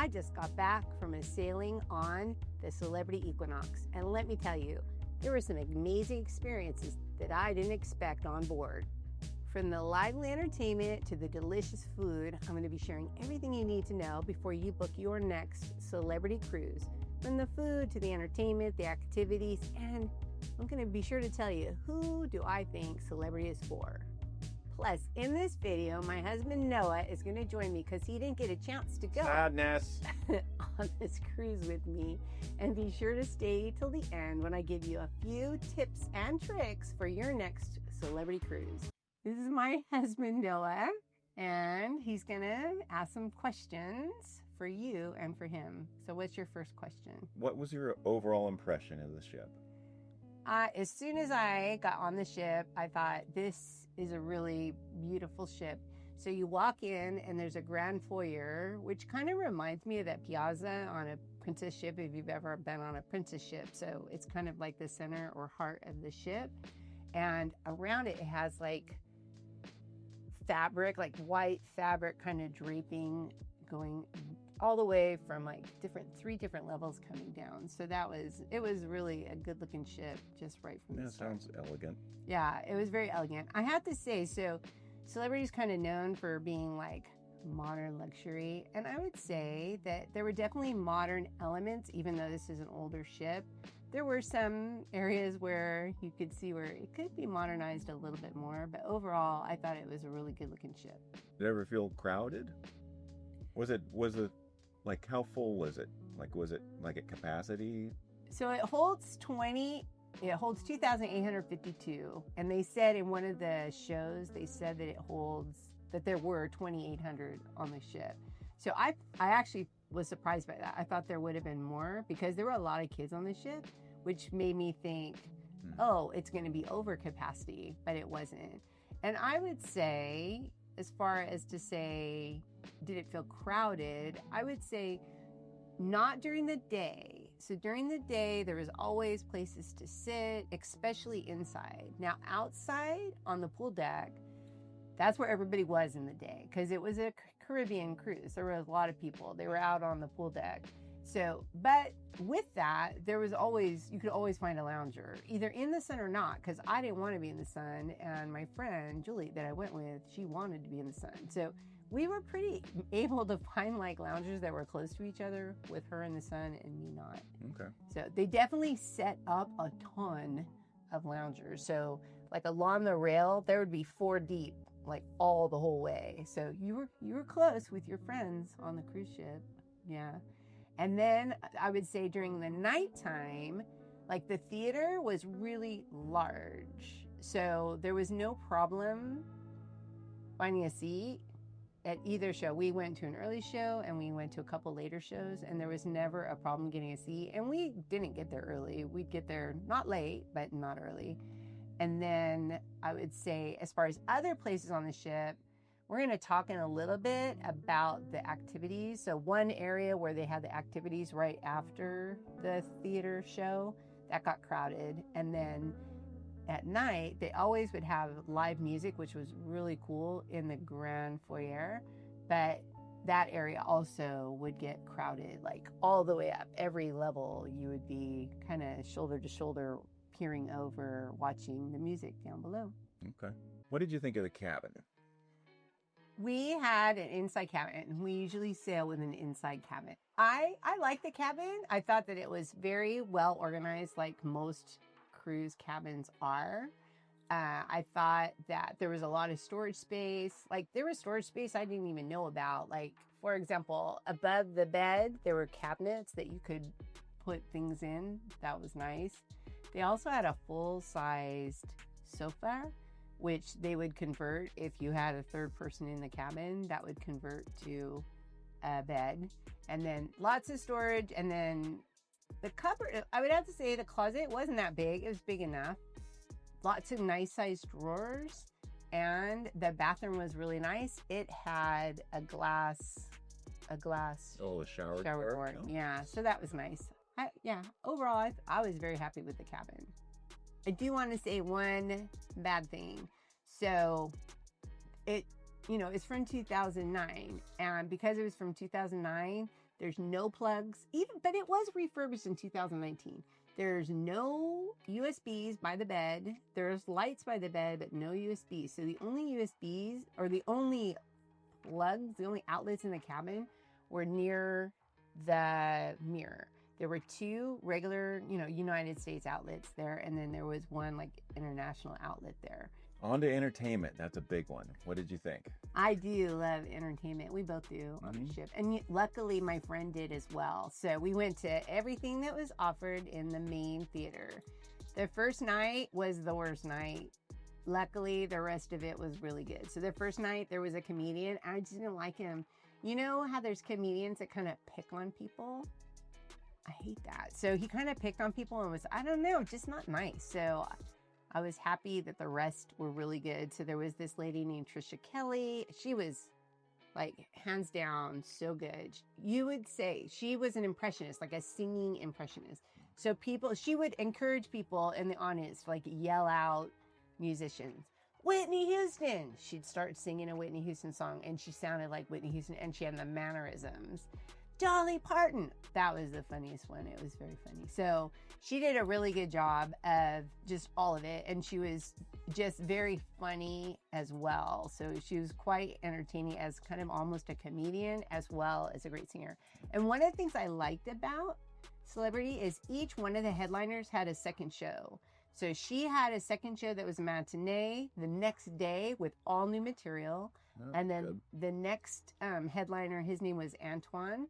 I just got back from a sailing on the Celebrity Equinox, and let me tell you, there were some amazing experiences that I didn't expect on board. From the lively entertainment to the delicious food, I'm going to be sharing everything you need to know before you book your next celebrity cruise. From the food to the entertainment, the activities, and I'm going to be sure to tell you, who do I think celebrity is for? Plus, in this video, my husband Noah is going to join me because he didn't get a chance to go Sadness. on this cruise with me. And be sure to stay till the end when I give you a few tips and tricks for your next celebrity cruise. This is my husband Noah, and he's going to ask some questions for you and for him. So what's your first question? What was your overall impression of the ship? As soon as I got on the ship, I thought, this is a really beautiful ship. So you walk in and there's a grand foyer, which kind of reminds me of that piazza on a princess ship, if you've ever been on a princess ship. So it's kind of like the center or heart of the ship. And around it, it has like fabric, like white fabric kind of draping going all the way from like three different levels coming down. So it was really a good looking ship just right from the start. Sounds elegant. Yeah, it was very elegant. I have to say, so Celebrity's kind of known for being like modern luxury. And I would say that there were definitely modern elements, even though this is an older ship. There were some areas where you could see where it could be modernized a little bit more. But overall, I thought it was a really good looking ship. Did it ever feel crowded? Was it like, how full was it? Like, was it like at capacity? So it holds 2,852. And they said in one of the shows, they said that there were 2,800 on the ship. So I actually was surprised by that. I thought there would have been more because there were a lot of kids on the ship, which made me think, oh, it's going to be over capacity, but it wasn't. And I would say, as far as to say, did it feel crowded? I would say not during the day. So during the day, there was always places to sit, especially inside. Now, outside on the pool deck, that's where everybody was in the day because it was a Caribbean cruise. There were a lot of people. They were out on the pool deck. So, but with that, you could always find a lounger, either in the sun or not, because I didn't want to be in the sun. And my friend, Julie, that I went with, she wanted to be in the sun. So we were pretty able to find like loungers that were close to each other with her in the sun and me not. Okay. So they definitely set up a ton of loungers. So like along the rail, there would be 4 deep, like all the whole way. So you were close with your friends on the cruise ship. Yeah. And then I would say during the nighttime, like the theater was really large. So there was no problem finding a seat at either show. We went to an early show and we went to a couple later shows, and there was never a problem getting a seat. And we didn't get there early. We'd get there not late, but not early. And then I would say, as far as other places on the ship, we're going to talk in a little bit about the activities. So one area where they had the activities right after the theater show, that got crowded. And then at night, they always would have live music, which was really cool in the grand foyer. But that area also would get crowded, like all the way up. Every level, you would be kind of shoulder to shoulder, peering over, watching the music down below. Okay. What did you think of the cabin? We had an inside cabin. We usually sail with an inside cabin. I like the cabin. I thought that it was very well organized, like most cruise cabins are. I thought that there was a lot of storage space. Like there was storage space I didn't even know about. Like, for example, above the bed, there were cabinets that you could put things in. That was nice. They also had a full-sized sofa, which they would convert if you had a third person in the cabin. That would convert to a bed. And then lots of storage. And then the cupboard, I would have to say the closet wasn't that big. It was big enough. Lots of nice sized drawers. And the bathroom was really nice. It had a glass. Oh, a shower door. Oh. Yeah, so that was nice. Overall, I was very happy with the cabin. I do want to say one bad thing. So it's from 2009. And because it was from 2009, There's no plugs, but it was refurbished in 2019. There's no USBs by the bed. There's lights by the bed, but no USBs. So the only USBs, or the only plugs, the only outlets in the cabin were near the mirror. There were 2 regular, United States outlets there, and then there was one like international outlet there. On to entertainment. That's a big one. What did you think? I do love entertainment. We both do on the ship. And luckily, my friend did as well. So we went to everything that was offered in the main theater. The first night was the worst night. Luckily, the rest of it was really good. So the first night, there was a comedian. I just didn't like him. You know how there's comedians that kind of pick on people? I hate that. So he kind of picked on people and was, I don't know, just not nice. So I was happy that the rest were really good. So there was this lady named Trisha Kelly. She was like hands down so good. You would say she was an impressionist, like a singing impressionist. So she would encourage people in the audience to like yell out musicians. Whitney Houston. She'd start singing a Whitney Houston song and she sounded like Whitney Houston and she had the mannerisms. Dolly Parton. That was the funniest one. It was very funny. So she did a really good job of just all of it. And she was just very funny as well. So she was quite entertaining as kind of almost a comedian as well as a great singer. And one of the things I liked about Celebrity is each one of the headliners had a second show. So she had a second show that was a matinee the next day with all new material. Oh, and then good. The next headliner, his name was Antoine.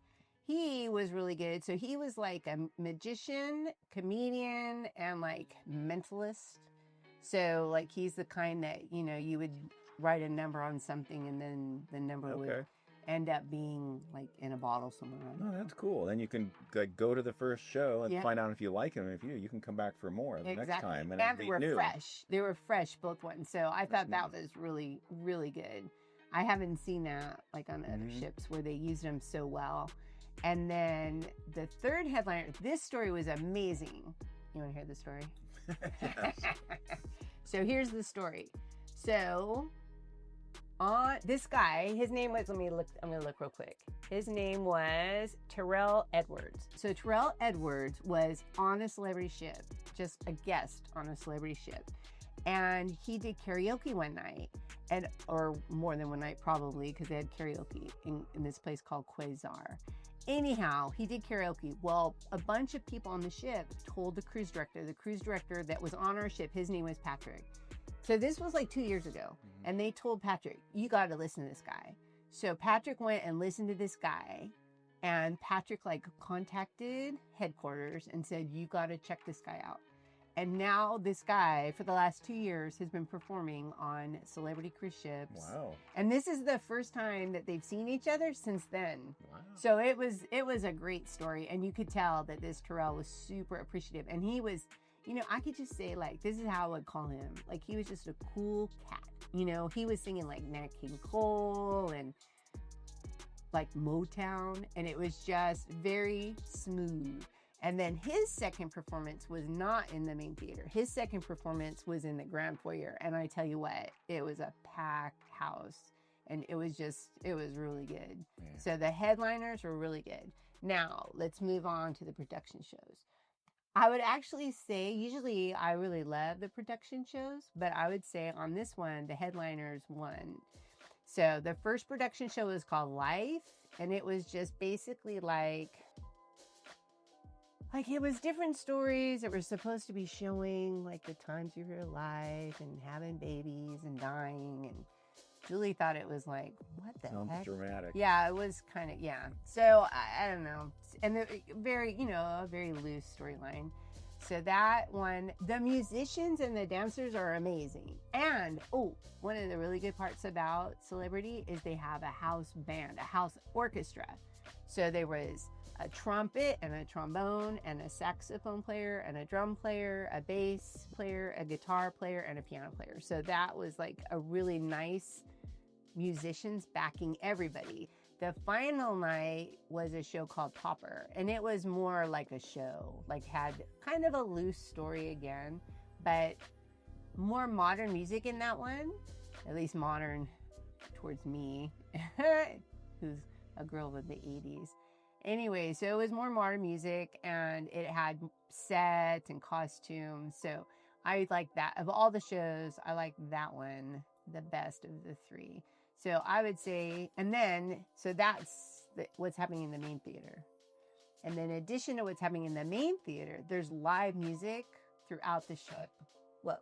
He was really good. So he was like a magician, comedian, and like mentalist. So like he's the kind that, you would write a number on something and then the number would end up being like in a bottle somewhere. Oh, that's cool. Then you can like go to the first show and find out if you like him. If you can come back for more the next time. And they were fresh. They were fresh, both ones. So I thought that was really, really good. I haven't seen that like on other ships where they used them so well. And then the third headliner, this story was amazing. You want to hear the story? Yes. So here's the story. So this guy, his name was, I'm going to look real quick. His name was Terrell Edwards. So Terrell Edwards was on a celebrity ship, just a guest on a celebrity ship. And he did karaoke one night, or more than one night probably, because they had karaoke in this place called Quasar. Anyhow, he did karaoke. Well, a bunch of people on the ship told the cruise director that was on our ship, his name was Patrick. So this was like 2 years ago. And they told Patrick, you got to listen to this guy. So Patrick went and listened to this guy. And Patrick like contacted headquarters and said, you got to check this guy out. And now this guy, for the last 2 years, has been performing on celebrity cruise ships. Wow. And this is the first time that they've seen each other since then. Wow. So it was a great story. And you could tell that this Terrell was super appreciative. And he was, I could just say, like, this is how I would call him. Like, he was just a cool cat. He was singing, like, Nat King Cole and, like, Motown. And it was just very smooth. And then his second performance was not in the main theater. His second performance was in the Grand Foyer. And I tell you what, it was a packed house. And it was really good. Yeah. So the headliners were really good. Now, let's move on to the production shows. I would actually say, usually I really love the production shows, but I would say on this one, the headliners won. So the first production show was called Life. And it was just basically like it was different stories that were supposed to be showing like the times of your life and having babies and dying. And Julie thought it was like, what the heck? Sounds dramatic. Yeah, it was kind of, yeah. So I don't know. And a very loose storyline. So that one, the musicians and the dancers are amazing. And, one of the really good parts about Celebrity is they have a house band, a house orchestra. So there was a trumpet and a trombone and a saxophone player and a drum player, a bass player, a guitar player, and a piano player. So that was like a really nice musicians backing everybody. The final night was a show called Popper, and it was more like a show, like had kind of a loose story again, but more modern music in that one, at least modern towards me, who's a girl of the 80s. Anyway, so it was more modern music and it had sets and costumes. So I like that. Of all the shows, I like that one the best of the three. So I would say, and then, so that's what's happening in the main theater. And then in addition to what's happening in the main theater, there's live music throughout the show. Whoa.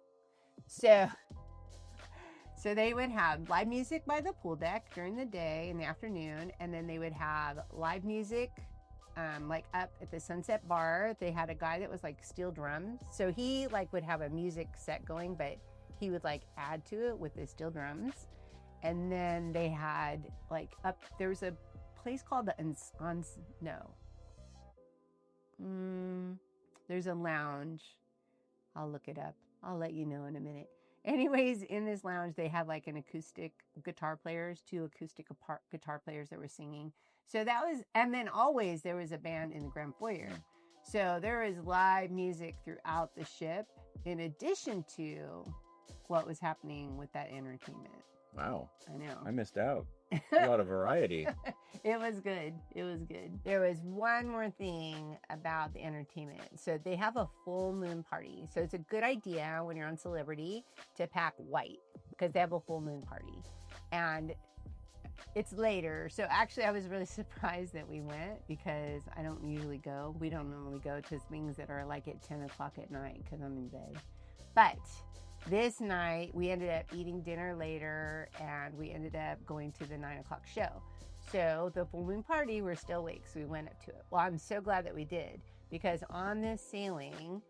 So they would have live music by the pool deck during the day in the afternoon, and then they would have live music like up at the Sunset Bar. They had a guy that was like steel drums. So he like would have a music set going, but he would like add to it with the steel drums. And then they had like there was a place called the there's a lounge. I'll look it up. I'll let you know in a minute. Anyways, in this lounge, they had like an acoustic guitar players, two acoustic guitar players that were singing. So that was, and then always there was a band in the Grand Foyer. So there was live music throughout the ship in addition to what was happening with that entertainment. Wow. I know. I missed out. A lot of variety. It was good. It was good. There was one more thing about the entertainment. So they have a full moon party. So it's a good idea when you're on Celebrity to pack white because they have a full moon party. And it's later. So actually I was really surprised that we went because I don't usually go. We don't normally go to things that are like at 10 o'clock at night because I'm in bed. But this night, we ended up eating dinner later, and we ended up going to the 9 o'clock show. So the full moon party, we're still awake, so we went up to it. Well, I'm so glad that we did, because on this sailing,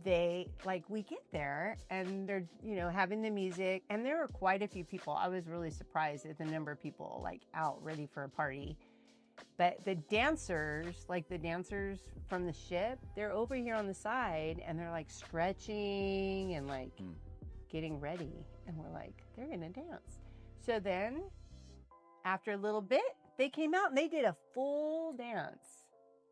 we get there, and they're, having the music, and there were quite a few people. I was really surprised at the number of people, out ready for a party. But the dancers from the ship, they're over here on the side, and they're, stretching and, getting ready, and we're like, they're gonna dance. So then after a little bit, they came out and they did a full dance.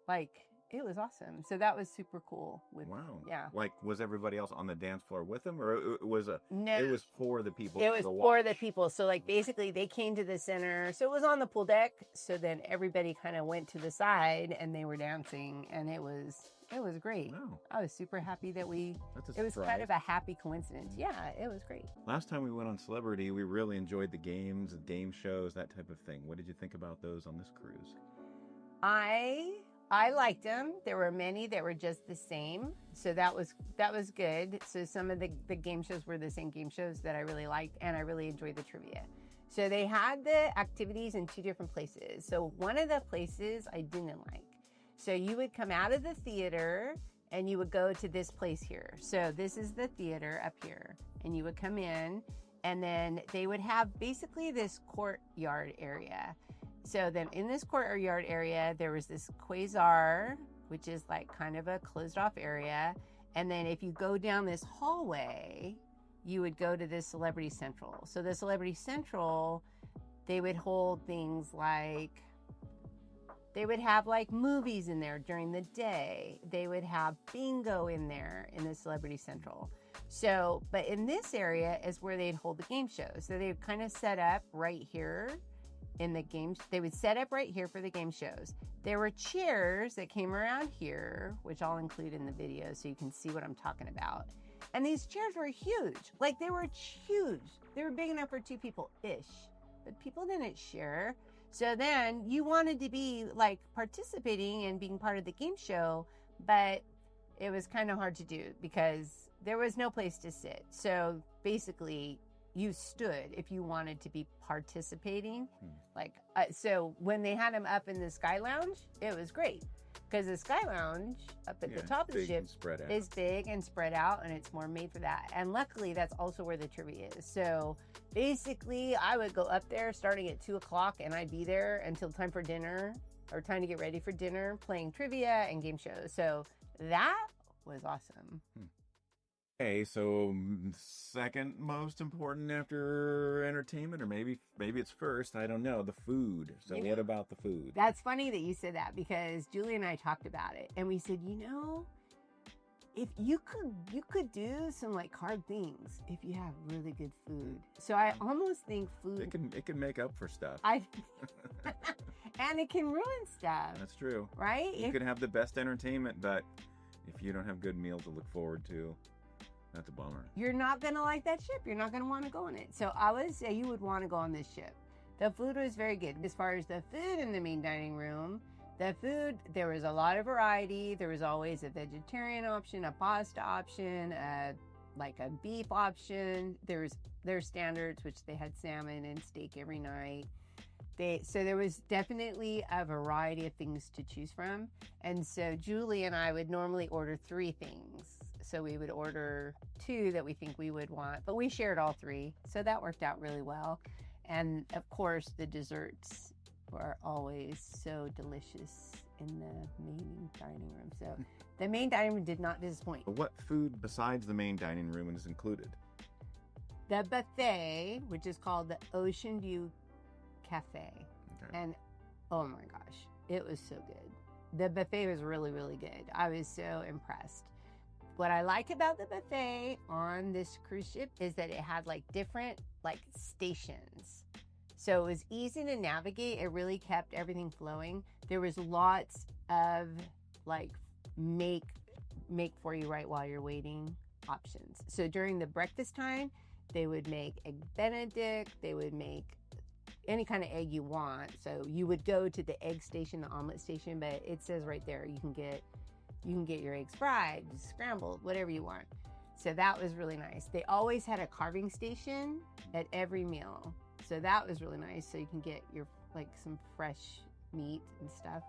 It was awesome. So that was super cool. Wow. Yeah. Was everybody else on the dance floor with them, or it was no, it was for the people? It was for the people. So basically they came to the center. So it was on the pool deck. So then everybody kind of went to the side and they were dancing, and it was great. Wow. I was super happy that it was kind of a happy coincidence. Yeah, it was great. Last time we went on Celebrity, we really enjoyed the games, game shows, that type of thing. What did you think about those on this cruise? I liked them. There were many that were just the same. So that was good. So some of the game shows were the same game shows that I really liked, and I really enjoyed the trivia. So they had the activities in two different places. So one of the places I didn't like. So you would come out of the theater and you would go to this place here. So this is the theater up here, and you would come in, and then they would have basically this courtyard area. So then in this courtyard area, there was this quasar, which is kind of a closed off area. And then if you go down this hallway, you would go to this Celebrity Central. So the Celebrity Central, they would hold things they would have movies in there during the day. They would have bingo in there in the Celebrity Central. So, but in this area is where they'd hold the game shows. So they'd kind of set up right here in the games. They would set up right here for the game shows. There were chairs that came around here, which I'll include in the video so you can see what I'm talking about. And these chairs were huge. They were huge. They were big enough for two people-ish. But people didn't share. So then you wanted to be participating and being part of the game show, but it was kind of hard to do because there was no place to sit. So basically you stood if you wanted to be participating. So when they had them up in the Sky Lounge, it was great because the Sky Lounge up at the top of the ship is big and spread out, and it's more made for that. And luckily that's also where the trivia is. So basically I would go up there starting at 2 o'clock, and I'd be there until time for dinner or time to get ready for dinner, playing trivia and game shows. So that was awesome. Okay, so second most important after entertainment, or maybe it's first, I don't know, the food. So what about the food? That's funny that you said that, because Julie and I talked about it, and we said, if you could do some like hard things if you have really good food. So I almost think food It can make up for stuff. And it can ruin stuff. That's true. Right? You can have the best entertainment, but if you don't have good meals to look forward to, that's a bummer. You're not going to like that ship. You're not going to want to go on it. So I would say you would want to go on this ship. The food was very good. As far as the food in the main dining room, there was a lot of variety. There was always a vegetarian option, a pasta option, like a beef option. There's their standards, which they had salmon and steak every night. So there was definitely a variety of things to choose from. And so Julie and I would normally order 3 things. So we would order 2 that we think we would want, but we shared all 3. So that worked out really well. And of course, the desserts were always so delicious in the main dining room. So the main dining room did not disappoint. What food besides the main dining room is included? The buffet, which is called the Ocean View Cafe. Okay. And oh my gosh, it was so good. The buffet was really, really good. I was so impressed. What I like about the buffet on this cruise ship is that it had like different like stations. So it was easy to navigate. It really kept everything flowing. There was lots of like make for you right while you're waiting options. So during the breakfast time, they would make egg Benedict. They would make any kind of egg you want. So you would go to the egg station, the omelet station, but it says right there you can get your eggs fried, scrambled, whatever you want. So that was really nice. They always had a carving station at every meal. So that was really nice. So you can get your like some fresh meat and stuff.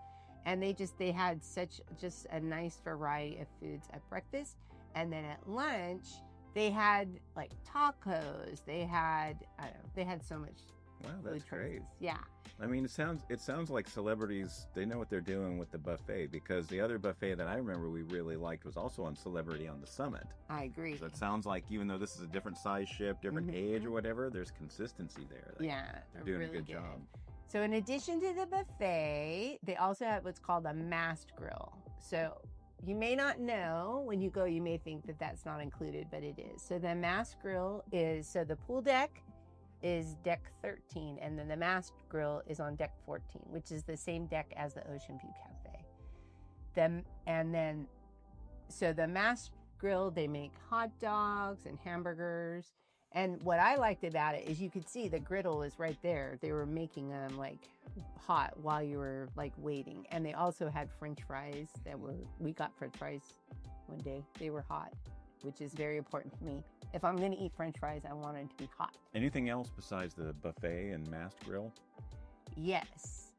And they had such just a nice variety of foods at breakfast. And then at lunch, they had like tacos. They had so much. Wow, that's great. Yeah. I mean, it sounds like celebrities, they know what they're doing with the buffet, because the other buffet that I remember we really liked was also on Celebrity on the Summit. I agree. So it sounds like even though this is a different size ship, different age or whatever, there's consistency there. Yeah. They're doing really a good job. So in addition to the buffet, they also have what's called a mast grill. So you may not know when you go, you may think that that's not included, but it is. So the mast grill so the pool deck is deck 13, and then the mast grill is on deck 14, which is the same deck as the Ocean View Cafe. So the mast grill, they make hot dogs and hamburgers. And what I liked about it is you could see the griddle is right there. They were making them like hot while you were like waiting. And they also had French fries we got French fries one day. They were hot, which is very important for me. If I'm going to eat French fries, I want them to be hot. Anything else besides the buffet and mast grill? Yes.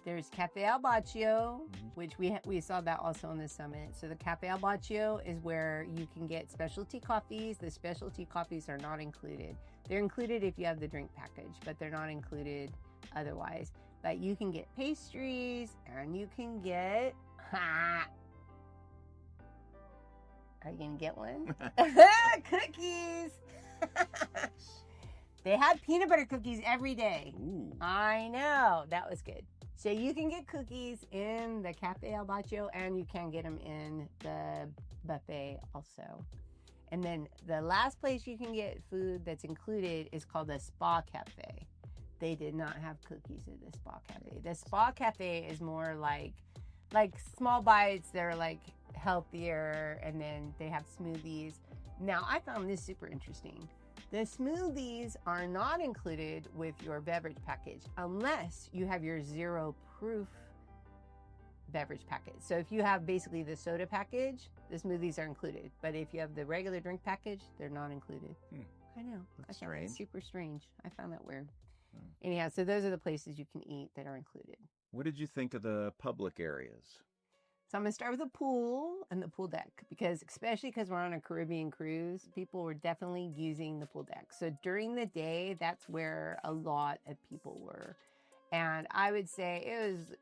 There's Cafe Al Baccio, which we saw that also on the Summit. So the Cafe Al Baccio is where you can get specialty coffees. The specialty coffees are not included. They're included if you have the drink package, but they're not included otherwise. But you can get pastries, and you can get... Are you going to get one? Cookies! They had peanut butter cookies every day. Ooh. I know. That was good. So you can get cookies in the Cafe Al Baccio, and you can get them in the buffet also. And then the last place you can get food that's included is called the Spa Cafe. They did not have cookies at the Spa Cafe. The Spa Cafe is more like small bites. They're like healthier, and then they have smoothies. Now, I found this super interesting. The smoothies are not included with your beverage package unless you have your 0 proof beverage package. So if you have basically the soda package, the smoothies are included. But if you have the regular drink package, they're not included. I know. That's I found strange. that super strange. I found that weird. Anyhow, so those are the places you can eat that are included. What did you think of the public areas? So I'm going to start with the pool and the pool deck, especially because we're on a Caribbean cruise, people were definitely using the pool deck. So during the day, that's where a lot of people were. And I would say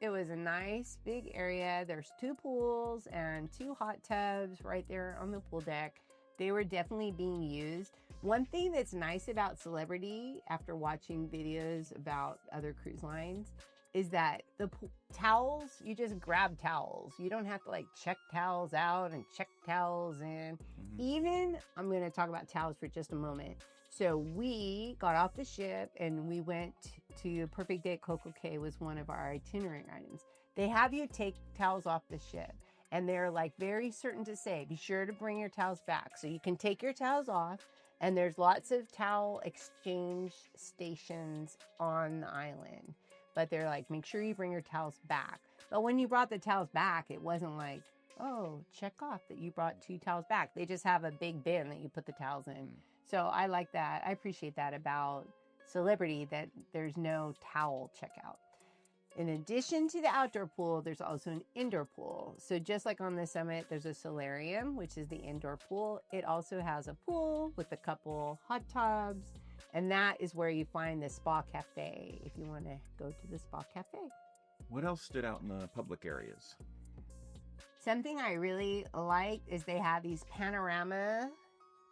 it was a nice big area. There's 2 pools and 2 hot tubs right there on the pool deck. They were definitely being used. One thing that's nice about Celebrity, after watching videos about other cruise lines, is that the towels, you just grab towels. You don't have to like check towels out and check towels in. Even, I'm going to talk about towels for just a moment. So we got off the ship and we went to Perfect Day at Coco Cay was one of our itinerary items. They have you take towels off the ship and they're like very certain to say, be sure to bring your towels back. So you can take your towels off and there's lots of towel exchange stations on the island. But they're like, make sure you bring your towels back. But when you brought the towels back, it wasn't like, oh, check off that you brought 2 towels back. They just have a big bin that you put the towels in. So I like that. I appreciate that about Celebrity, that there's no towel checkout. In addition to the outdoor pool, there's also an indoor pool. So just like on the summit, there's a solarium, which is the indoor pool. It also has a pool with a couple hot tubs. And that is where you find the spa cafe if you want to go to the spa cafe. What else stood out in the public areas? Something I really liked is they have these panorama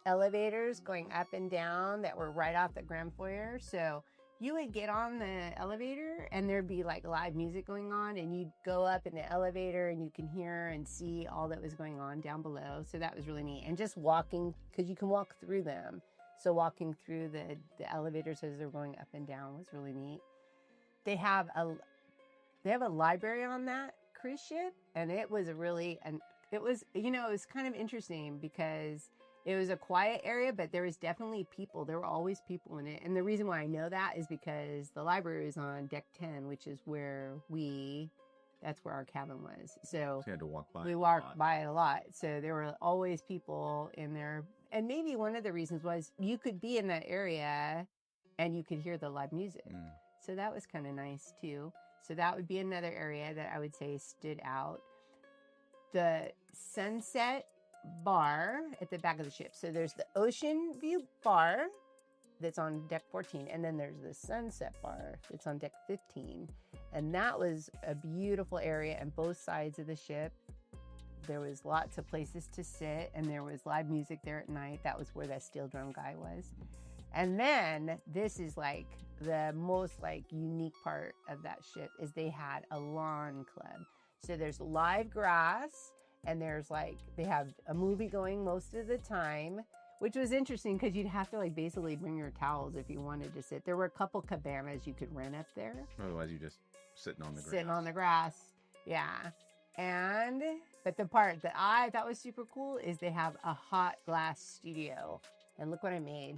elevators going up and down that were right off the Grand Foyer. So you would get on the elevator and there'd be like live music going on and you'd go up in the elevator and you can hear and see all that was going on down below. So that was really neat. And just walking, because you can walk through them. So walking through the elevators as they're going up and down was really neat. They have a library on that cruise ship, and it was it was kind of interesting because it was a quiet area, but there was definitely people. There were always people in it. And the reason why I know that is because the library was on deck 10, which is where that's where our cabin was. So you had to walk by. We walked by it a lot. So there were always people in there. And maybe one of the reasons was you could be in that area and you could hear the live music. So that was kind of nice too. So that would be another area that I would say stood out. The sunset bar at the back of the ship. So there's the ocean view bar that's on deck 14. And then there's the sunset bar that's on deck 15. And that was a beautiful area on both sides of the ship. There was lots of places to sit and there was live music there at night. That was where that steel drum guy was. And then this is like the most like unique part of that ship is they had a lawn club. So there's live grass and there's like, they have a movie going most of the time, which was interesting because you'd have to like basically bring your towels if you wanted to sit. There were a couple cabanas you could rent up there. Otherwise you just sitting on the grass. Sitting on the grass. Yeah. But the part that I thought was super cool is they have a hot glass studio. And look what I made.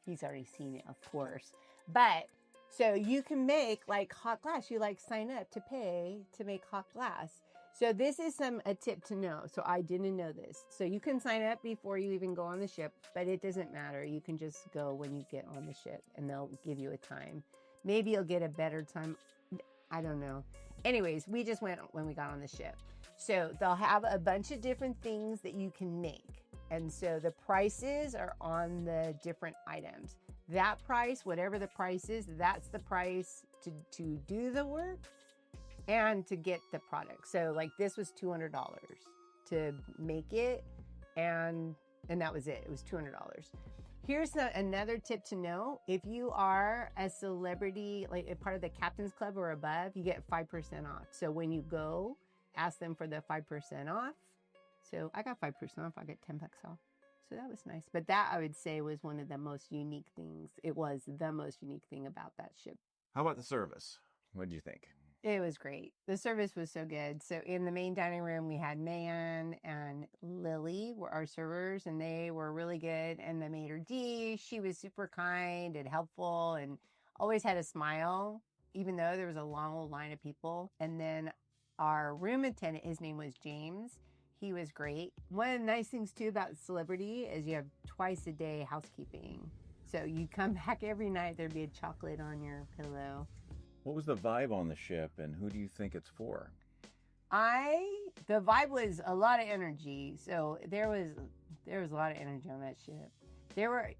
He's already seen it, of course. But so you can make like hot glass. You like sign up to pay to make hot glass. So this is a tip to know. So I didn't know this. So you can sign up before you even go on the ship, but it doesn't matter. You can just go when you get on the ship and they'll give you a time. Maybe you'll get a better time. I don't know. Anyways, we just went when we got on the ship. So they'll have a bunch of different things that you can make. And so the prices are on the different items. That price, whatever the price is, that's the price to do the work and to get the product. So like this was $200 to make it. And that was it. It was $200. Here's another tip to know. If you are a celebrity, like a part of the Captain's Club or above, you get 5% off. So when you go, ask them for the 5% off. So I got 5% off. I got $10 off. So that was nice. But that I would say was one of the most unique things. It was the most unique thing about that ship. How about the service? What did you think? It was great. The service was so good. So in the main dining room, we had Mayan and Lily were our servers, and they were really good. And the maitre d', she was super kind and helpful and always had a smile, even though there was a long old line of people. And then our room attendant, his name was James. He was great. One of the nice things too about Celebrity is you have twice a day housekeeping. So you come back every night, there'd be a chocolate on your pillow. What was the vibe on the ship, and who do you think it's for? The vibe was a lot of energy. So there was a lot of energy on that ship.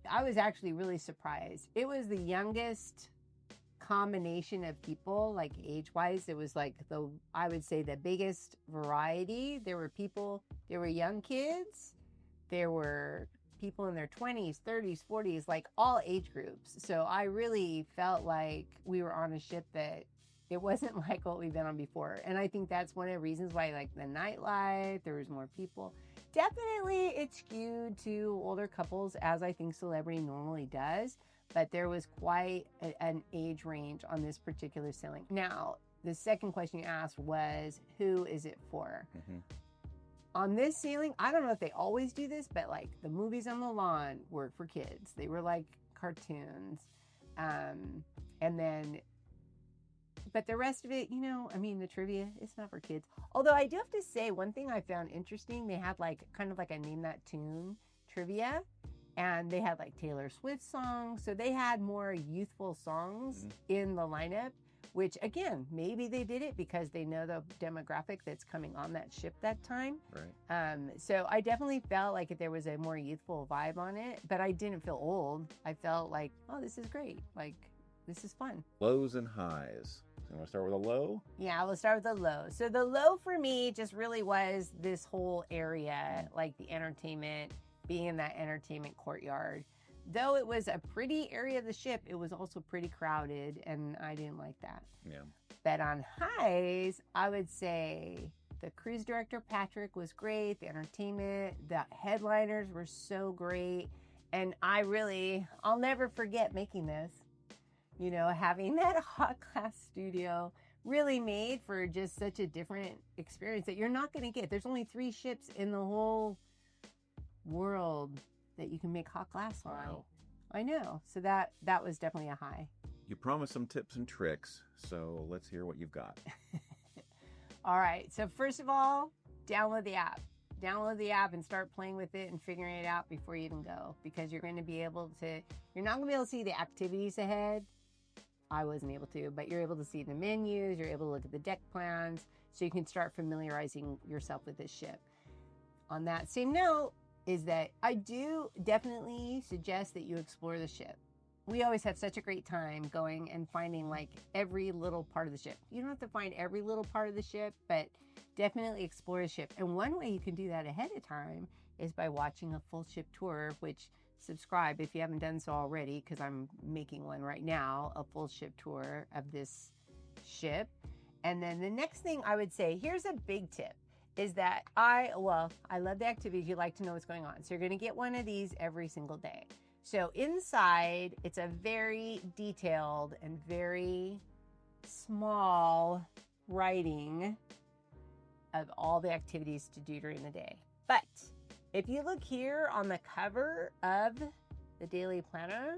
I was actually really surprised. It was the youngest combination of people, like age-wise. It was like I would say the biggest variety. There were young kids. There were people in their 20s, 30s, 40s, like all age groups. So I really felt like we were on a ship that it wasn't like what we've been on before. And I think that's one of the reasons why, like the nightlife, there was more people. Definitely it skewed to older couples, as I think Celebrity normally does. But there was quite an age range on this particular sailing. Now, the second question you asked was, who is it for? Mm-hmm. On this sailing, I don't know if they always do this, but like the movies on the lawn were for kids. They were like cartoons. But the rest of it, I mean, the trivia, it's not for kids. Although I do have to say, one thing I found interesting, they had like kind of like a Name That Tune trivia. And they had like Taylor Swift songs. So they had more youthful songs in the lineup, which again, maybe they did it because they know the demographic that's coming on that ship that time. Right. So I definitely felt like there was a more youthful vibe on it, but I didn't feel old. I felt like, oh, this is great. Like, this is fun. Lows and highs. So you want to start with a low? Yeah, we'll start with the low. So the low for me just really was this whole area, like the entertainment, being in that entertainment courtyard. Though it was a pretty area of the ship, it was also pretty crowded, and I didn't like that. Yeah. But on highs, I would say the cruise director, Patrick, was great. The entertainment, the headliners were so great. And I'll never forget making this. Having that hot glass studio really made for just such a different experience that you're not going to get. There's only 3 ships in the whole world that you can make hot glass on. Wow. I know. So that was definitely a high. You promised some tips and tricks, so let's hear what you've got. All right. So first of all, download the app. Download the app and start playing with it and figuring it out before you even go, because you're not going to be able to see the activities ahead. I wasn't able to, but you're able to see the menus, you're able to look at the deck plans, so you can start familiarizing yourself with this ship. On that same note, is that I do definitely suggest that you explore the ship. We always have such a great time going and finding like every little part of the ship. You don't have to find every little part of the ship, but definitely explore the ship. And one way you can do that ahead of time is by watching a full ship tour, which subscribe if you haven't done so already, because I'm making one right now, a full ship tour of this ship. And then the next thing I would say, here's a big tip, is that I love the activities. You like to know what's going on. So you're going to get one of these every single day. So inside, it's a very detailed and very small writing of all the activities to do during the day. But if you look here on the cover of the daily planner,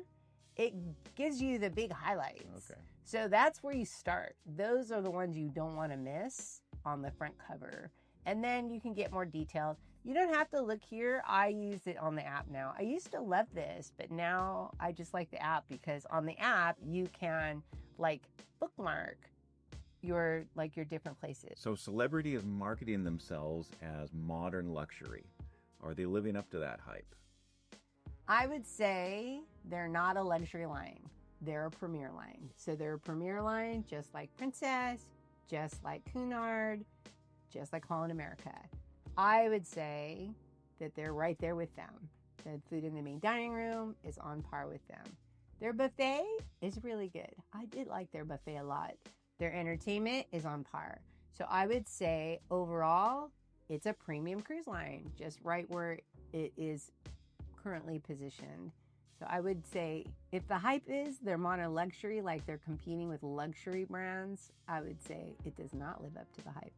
it gives you the big highlights. Okay. So that's where you start. Those are the ones you don't want to miss on the front cover. And then you can get more detailed. You don't have to look here. I use it on the app now. I used to love this, but now I just like the app, because on the app you can like bookmark your different places. So Celebrity is marketing themselves as modern luxury. Are they living up to that hype? I would say they're not a luxury line. They're a premier line. So they're a premier line, just like Princess, just like Cunard, just like Holland America. I would say that they're right there with them. The food in the main dining room is on par with them. Their buffet is really good. I did like their buffet a lot. Their entertainment is on par. So I would say overall, it's a premium cruise line, just right where it is currently positioned. So I would say if the hype is they're modern luxury, like they're competing with luxury brands, I would say it does not live up to the hype.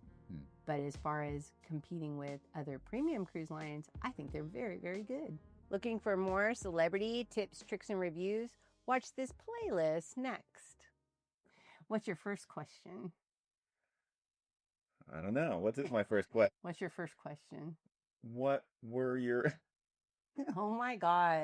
But as far as competing with other premium cruise lines, I think they're very, very good. Looking for more celebrity tips, tricks, and reviews? Watch this playlist next. What's your first question? I don't know. What is my first question? What's your first question? What were your... Oh my God.